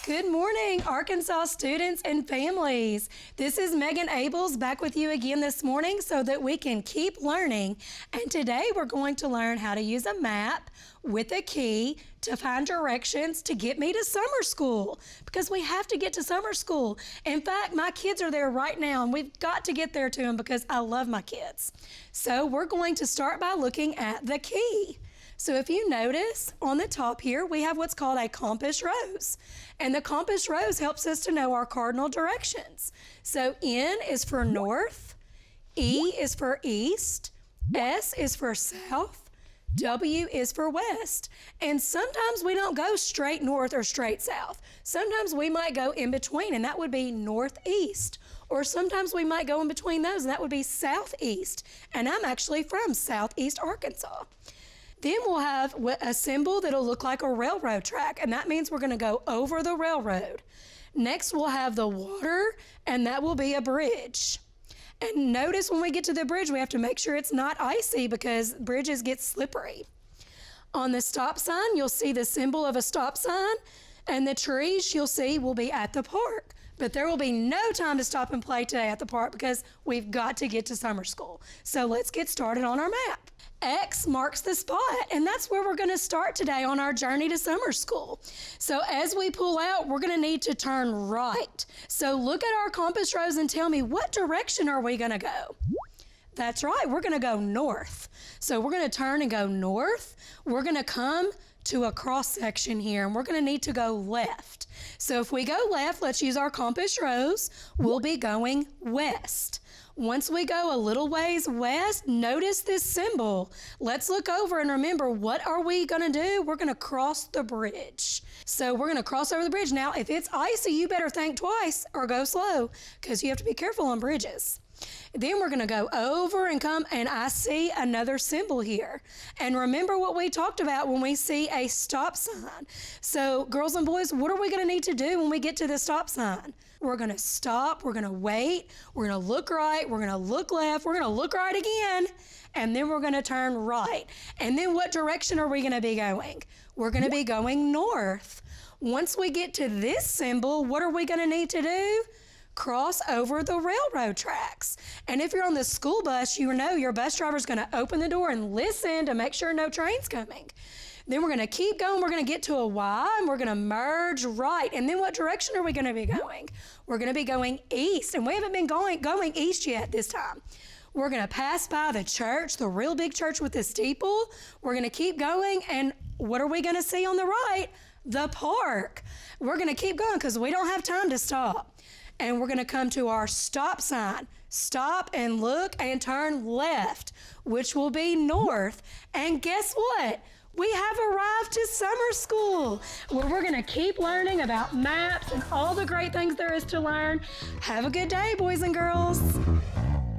Good morning, Arkansas students and families. This is Meghan Ables back with you again this morning so that we can keep learning. And today we're going to learn how to use a map with a key to find directions to get me to summer school, because we have to get to summer school. In fact, my kids are there right now and we've got to get there to them because I love my kids. So we're going to start by looking at the key. So if you notice on the top here, we have what's called a compass rose. And the compass rose helps us to know our cardinal directions. So N is for north, E is for east, S is for south, W is for west. And sometimes we don't go straight north or straight south. Sometimes we might go in between, and that would be northeast. Or sometimes we might go in between those, and that would be southeast. And I'm actually from southeast Arkansas. Then we'll have a symbol that'll look like a railroad track, and that means we're going to go over the railroad. Next, we'll have the water, and that will be a bridge. And notice when we get to the bridge, we have to make sure it's not icy because bridges get slippery. On the stop sign, you'll see the symbol of a stop sign, and the trees you'll see will be at the park. But there will be no time to stop and play today at the park because we've got to get to summer school. So let's get started on our map. X marks the spot, and that's where we're going to start today on our journey to summer school. So as we pull out, we're going to need to turn right. So look at our compass rose and tell me, what direction are we going to go? That's right, we're going to go north. So we're going to turn and go north. We're going to come to a cross section here, and we're going to need to go left. So if we go left, let's use our compass rose, we'll be going west. Once we go a little ways west, notice this symbol. Let's look over and remember, what are we going to do? We're going to cross the bridge. So we're going to cross over the bridge. Now, if it's icy, you better think twice or go slow because you have to be careful on bridges. Then we're going to go over and come, and I see another symbol here. And remember what we talked about when we see a stop sign. So girls and boys, what are we going to need to do when we get to the stop sign? We're going to stop, we're going to wait, we're going to look right, we're going to look left, we're going to look right again, and then we're going to turn right. And then what direction are we going to be going? We're going to be going north. Once we get to this symbol, what are we going to need to do? Cross over the railroad tracks. And if you're on the school bus, you know your bus driver's going to open the door and listen to make sure no train's coming. Then we're going to keep going. We're going to get to a Y, and we're going to merge right. And then what direction are we going to be going? We're going to be going east, and we haven't been going east yet this time. We're going to pass by the church, the real big church with the steeple. We're going to keep going, and what are we going to see on the right? The park. We're going to keep going because we don't have time to stop. And we're going to come to our stop sign. Stop and look and turn left, which will be north. And guess what? We have arrived to summer school, where we're going to keep learning about maps and all the great things there is to learn. Have a good day, boys and girls.